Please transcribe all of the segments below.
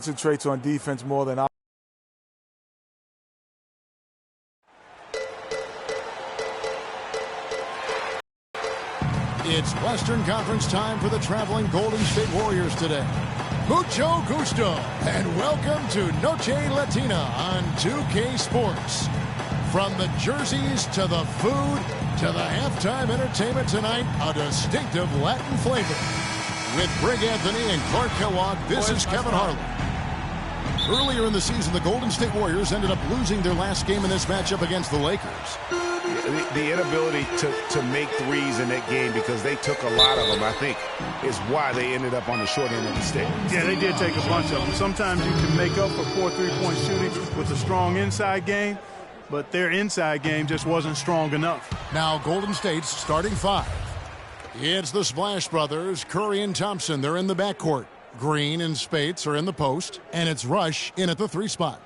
Concentrates on defense more than It's Western Conference time for the traveling Golden State Warriors today. Mucho gusto, and welcome to Noche Latina on 2K Sports. From the jerseys to the food to the halftime entertainment tonight, a distinctive Latin flavor. With Brig Anthony and Clark Kellogg, this is Kevin Harlan. Earlier in the season, the Golden State Warriors ended up losing their last game in this matchup against the Lakers. The inability to make threes in that game, because they took a lot of them, I think, is why they ended up on the short end of the stick. Yeah, they did take a bunch of them. Sometimes you can make up for poor three-point shooting with a strong inside game, but their inside game just wasn't strong enough. Now Golden State's starting five. It's the Splash Brothers, Curry and Thompson. They're in the backcourt. Green and Spates are in the post, and it's Rush in at the 3 spot.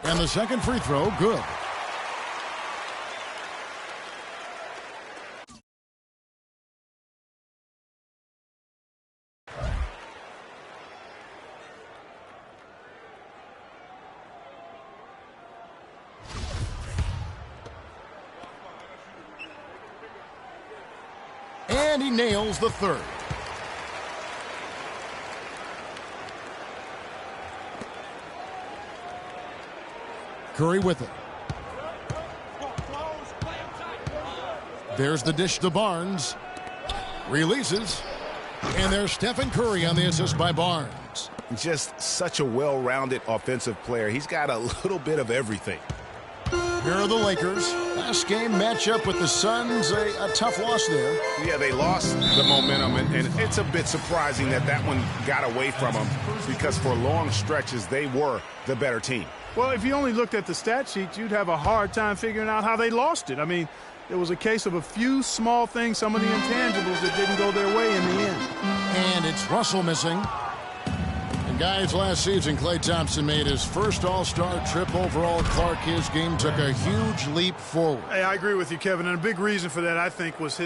And the second free throw, good. And he nails the third. Curry with it. There's the dish to Barnes. Releases. And there's Stephen Curry on the assist by Barnes. Just such a well-rounded offensive player. He's got a little bit of everything. Here are the Lakers. Last game matchup with the Suns, a tough loss there. Yeah, they lost the momentum, and it's a bit surprising that that one got away from them, because for long stretches they were the better team. Well, if you only looked at the stat sheet, you'd have a hard time figuring out how they lost it. I mean, it was a case of a few small things, some of the intangibles that didn't go their way in the end. And it's Russell missing. And guys, last season, Klay Thompson made his first All-Star trip overall. Clark, his game took a huge leap forward. Hey, I agree with you, Kevin, and a big reason for that, I think, was his...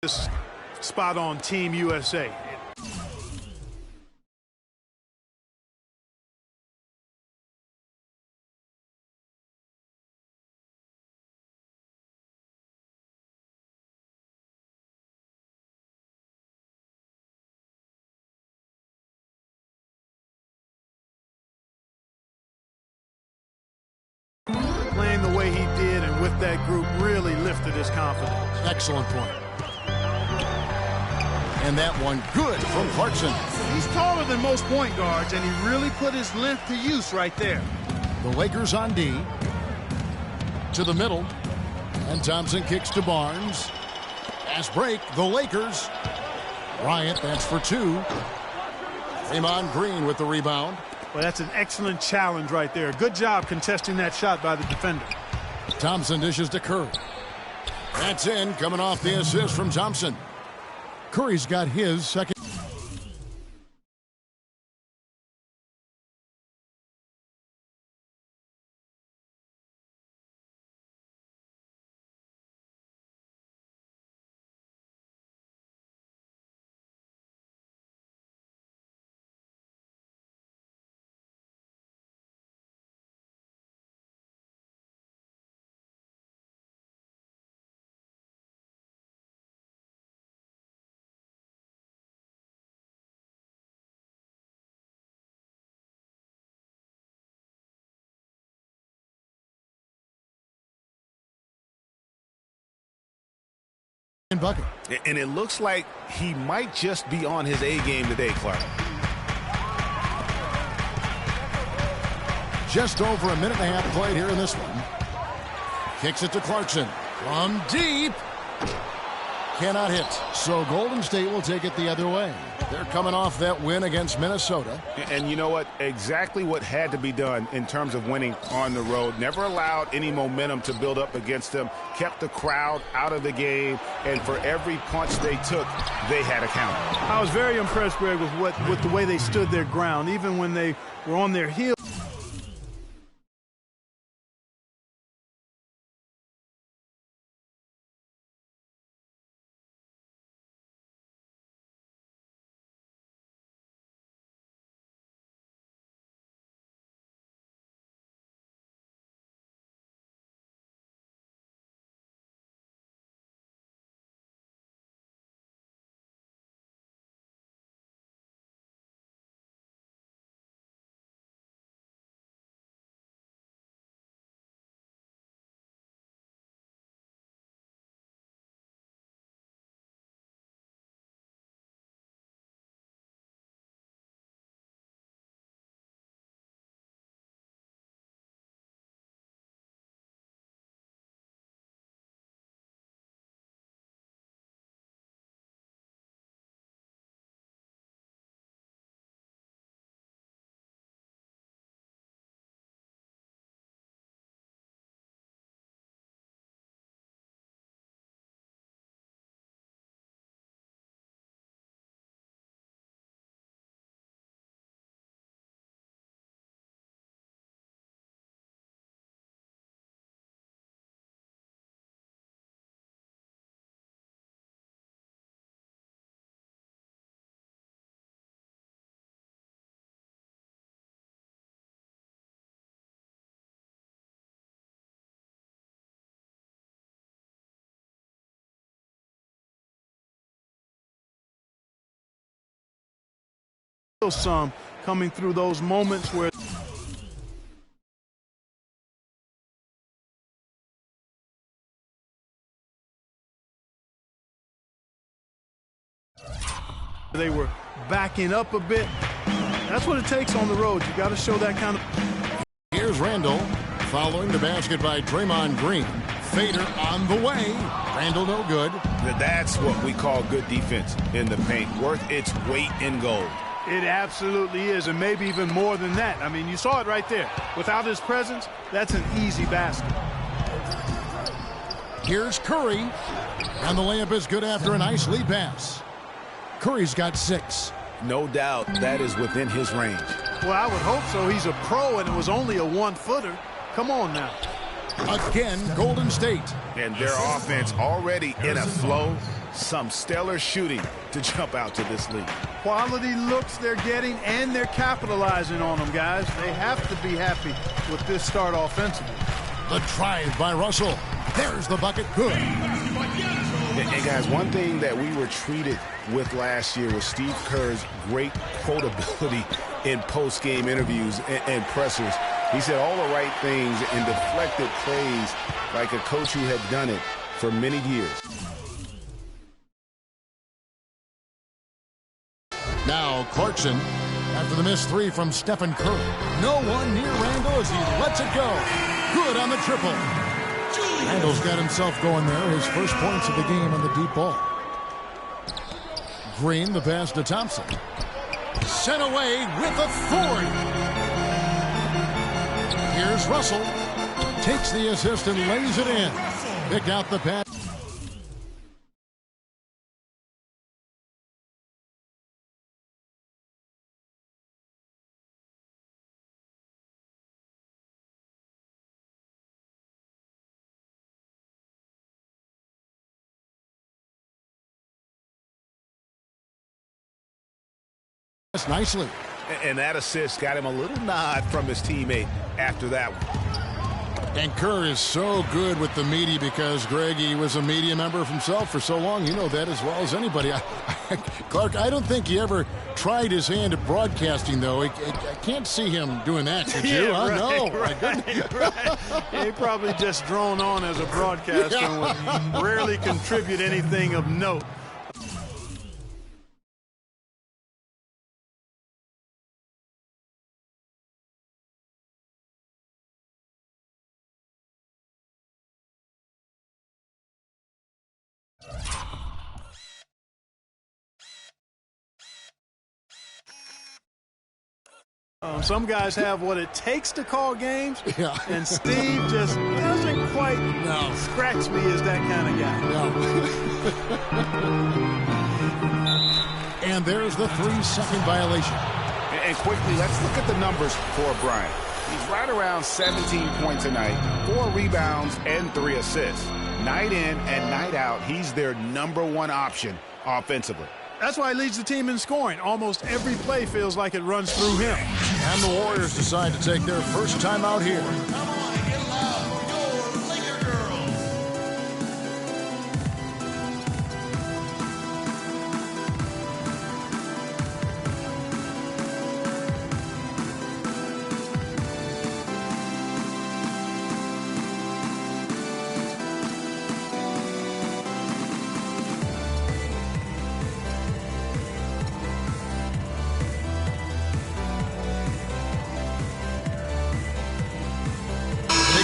This spot on Team USA. Playing the way he did and with that group really lifted his confidence. Excellent point. And that one good from Clarkson. He's taller than most point guards, and he really put his length to use right there. The Lakers on D. To the middle. And Thompson kicks to Barnes. Fast break, the Lakers. Bryant, that's for 2. Draymond Green with the rebound. Well, that's an excellent challenge right there. Good job contesting that shot by the defender. Thompson dishes to Curry. That's in, coming off the assist from Thompson. Curry's got his second. Bucket. And it looks like he might just be on his A game today, Clark. Just over a minute and a half played here in this one. Kicks it to Clarkson. From deep. Cannot hit. So Golden State will take it the other way. They're coming off that win against Minnesota. And you know what? Exactly what had to be done in terms of winning on the road. Never allowed any momentum to build up against them. Kept the crowd out of the game. And for every punch they took, they had a counter. I was very impressed, Greg, with the way they stood their ground, even when they were on their heels. Some coming through those moments where they were backing up a bit. That's what it takes on the road. You got to show that kind of. Here's Randall following the basket by Draymond Green. Fader on the way. Randall no good. That's what we call good defense in the paint. Worth its weight in gold. It absolutely is, and maybe even more than that. I mean, you saw it right there. Without his presence, that's an easy basket. Here's Curry, and the layup is good after a nice lead pass. Curry's got 6. No doubt that is within his range. Well, I would hope so. He's a pro, and it was only a 1-footer. Come on now. Again, Golden State. And their offense already in a flow. Some stellar shooting to jump out to this lead. Quality looks they're getting, and they're capitalizing on them, guys. They have to be happy with this start offensively. The drive by Russell. There's the bucket. Good. And guys, one thing that we were treated with last year was Steve Kerr's great quotability in post-game interviews and pressers. He said all the right things and deflected plays like a coach who had done it for many years. Now Clarkson after the missed 3 from Stephen Curry. No one near Randall as he lets it go. Good on the triple. Randall's got himself going there. His first points of the game on the deep ball. Green, the pass to Thompson. Sent away with authority. Here's Russell. Takes the assist and lays it in. Picked out the pass. Nicely. And that assist got him a little nod from his teammate after that one. And Kerr is so good with the media because, Greg, he was a media member himself for so long. You know that as well as anybody. Clark, I don't think he ever tried his hand at broadcasting, though. I can't see him doing that, could you? Yeah, right, No. right. Yeah, he probably just drone on as a broadcaster and would rarely contribute anything of note. Some guys have what it takes to call games, Yeah. and Steve just doesn't quite scratch me as that kind of guy. No. And there's the 3-second violation. And quickly, let's look at the numbers for Bryant. He's right around 17 points a night, 4 rebounds, and 3 assists. Night in and night out, he's their #1 option offensively. That's why he leads the team in scoring. Almost every play feels like it runs through him. And the Warriors decide to take their first time out here.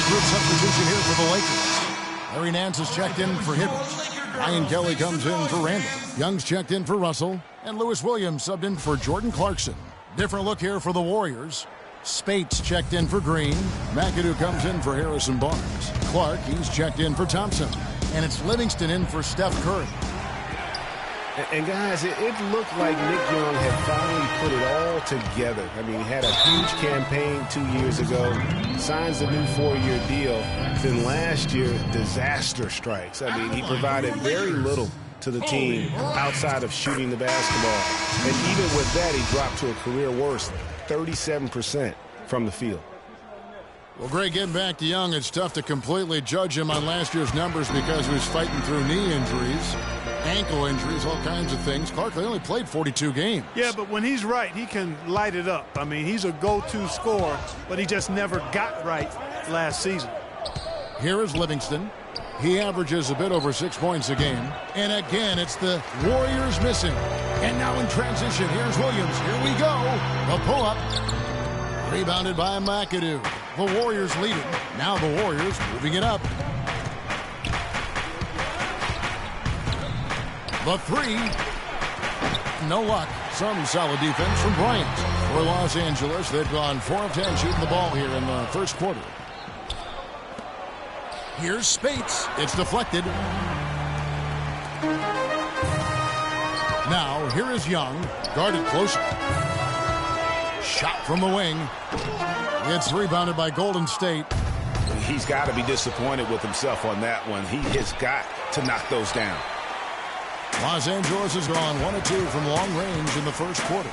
Group substitution here for the Lakers. Larry Nance is checked in for Hibbert. Ryan Kelly comes in for Randall. Young's checked in for Russell. And Lewis Williams subbed in for Jordan Clarkson. Different look here for the Warriors. Spates checked in for Green. McAdoo comes in for Harrison Barnes. Clark, he's checked in for Thompson. And it's Livingston in for Steph Curry. And guys, it looked like Nick Young had finally put it all together. I mean, he had a huge campaign 2 years ago, signs a new 4-year deal. Then last year, disaster strikes. I mean, he provided very little to the team outside of shooting the basketball. And even with that, he dropped to a career worst, 37% from the field. Well, Greg, getting back to Young, it's tough to completely judge him on last year's numbers because he was fighting through knee injuries, ankle injuries, all kinds of things. Clark only played 42 games. Yeah, but when he's right, he can light it up. I mean, he's a go-to scorer, but he just never got right last season. Here is Livingston. He averages a bit over 6 points a game. And again, it's the Warriors missing. And now in transition, here's Williams. Here we go. The pull-up. Rebounded by McAdoo. The Warriors leading. Now the Warriors moving it up. The 3. No luck. Some solid defense from Bryant. For Los Angeles, they've gone 4 of 10 shooting the ball here in the first quarter. Here's Spates. It's deflected. Now, here is Young. Guarded closer. Shot from the wing. It's rebounded by Golden State. He's got to be disappointed with himself on that one. He has got to knock those down. Los Angeles has gone 1 of 2 from long range in the first quarter.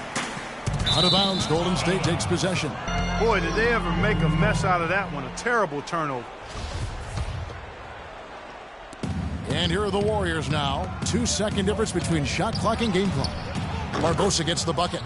Out of bounds, Golden State takes possession. Boy, did they ever make a mess out of that one. A terrible turnover. And here are the Warriors now. 2-second difference between shot clock and game clock. Barbosa gets the bucket.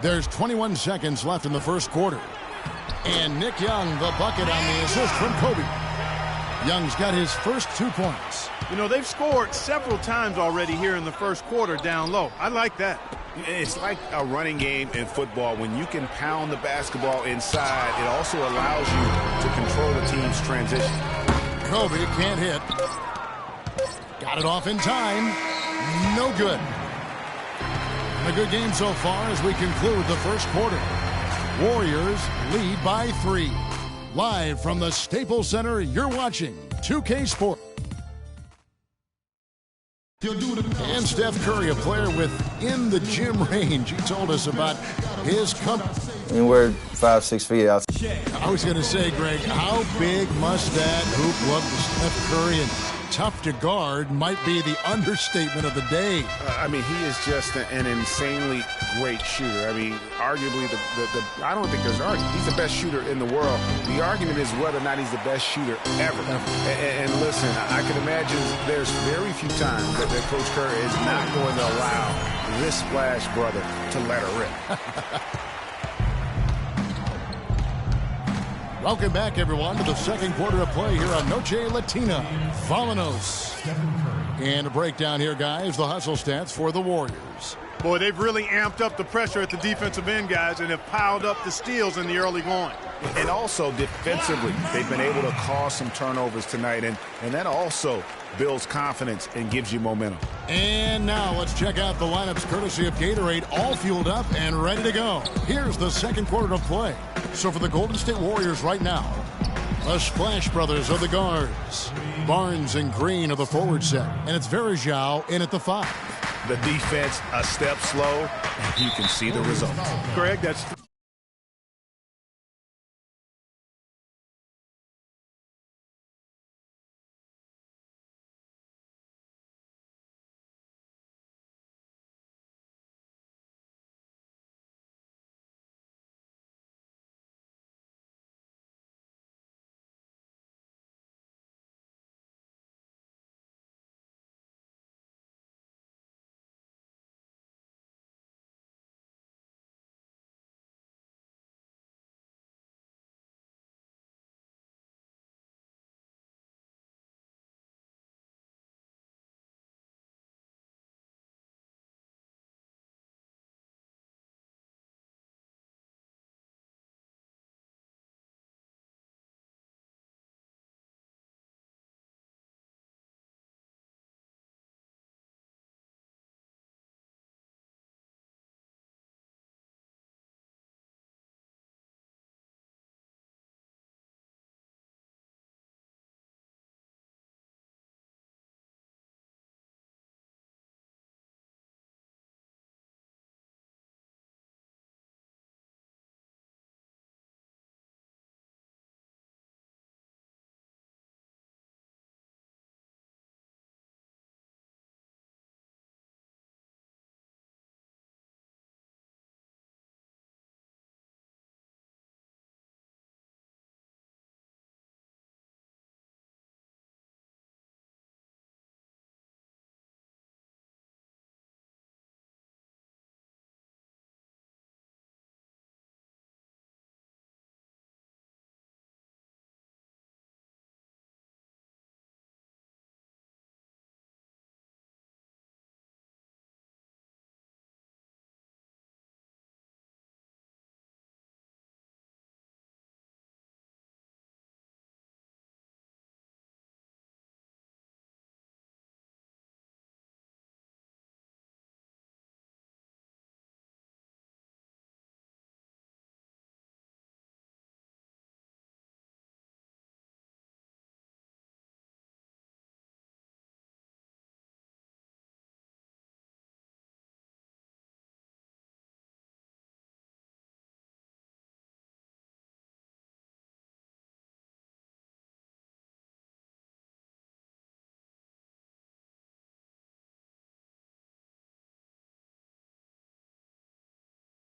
There's 21 seconds left in the first quarter. And Nick Young, the bucket on the assist from Kobe. Young's got his first 2 points. You know, they've scored several times already here in the first quarter down low. I like that. It's like a running game in football. When you can pound the basketball inside, it also allows you to control the team's transition. Kobe can't hit. Got it off in time. No good. A good game so far as we conclude the first quarter. Warriors lead by 3. Live from the Staples Center, you're watching 2K Sports. And Steph Curry, a player within the gym range. He told us about his company. And we're 5-6 feet out. I was going to say, Greg, how big must that hoop look to Steph Curry? And tough to guard might be the understatement of the day. I mean, he is just an insanely great shooter. I mean, arguably, I don't think there's an argument. He's the best shooter in the world. The argument is whether or not he's the best shooter ever. And listen, I can imagine there's very few times that Coach Curry is not going to allow this splash brother to let her rip. Welcome back, everyone, to the second quarter of play here on Noche Latina. Vamonos. And a breakdown here, guys, the hustle stats for the Warriors. Boy, they've really amped up the pressure at the defensive end, guys, and have piled up the steals in the early going. And also defensively, they've been able to cause some turnovers tonight, and that also builds confidence and gives you momentum. And now let's check out the lineups courtesy of Gatorade, all fueled up and ready to go. Here's the second quarter of play. So for the Golden State Warriors right now, the Splash Brothers are the guards. Barnes and Green are the forward set. And it's Verjao in at the 5. The defense a step slow, and you can see the result. Greg, that's...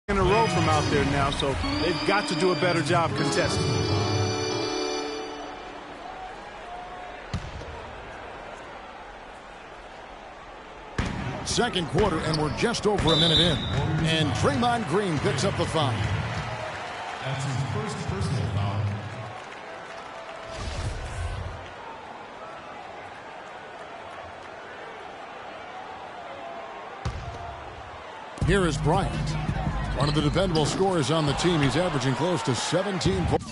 in a row from out there now, so they've got to do a better job contesting. second quarter, and we're just over a minute in. And Draymond Green picks up the foul. That's his first personal foul. Here is Bryant, one of the dependable scorers on the team. He's averaging close to 17 points.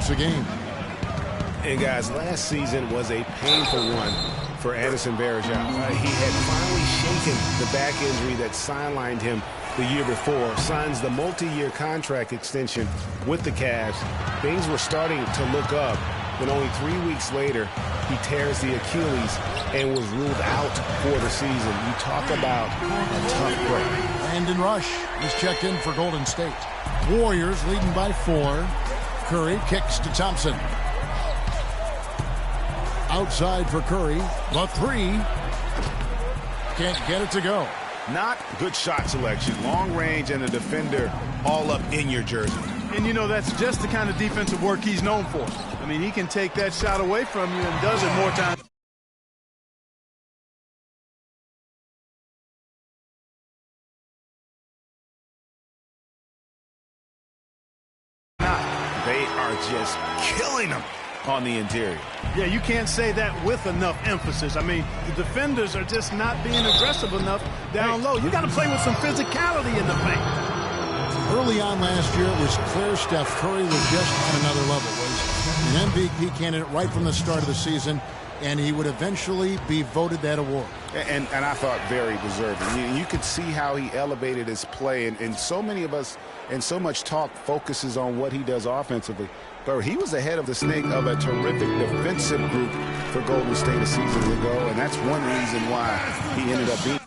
A game. And guys, last season was a painful one for Anderson Varejao. He had finally shaken the back injury that sidelined him the year before, signs the multi-year contract extension with the Cavs. Things were starting to look up. Then only 3 weeks later, he tears the Achilles and was ruled out for the season. You talk about a tough break. Brandon Rush is checked in for Golden State. Warriors leading by 4. Curry kicks to Thompson. Outside for Curry. The 3. Can't get it to go. Not good shot selection. Long range and a defender all up in your jersey. And, you know, that's just the kind of defensive work he's known for. I mean, he can take that shot away from you and does it more times. They are just killing them on the interior. Yeah, you can't say that with enough emphasis. I mean, the defenders are just not being aggressive enough down low. You got to play with some physicality in the paint. Early on last year, it was clear Steph Curry was just on another level. Was an MVP candidate right from the start of the season, and he would eventually be voted that award. And I thought very deserving. You could see how he elevated his play, and so many of us and so much talk focuses on what he does offensively. But he was ahead of the snake of a terrific defensive group for Golden State a season ago, and that's one reason why he ended up being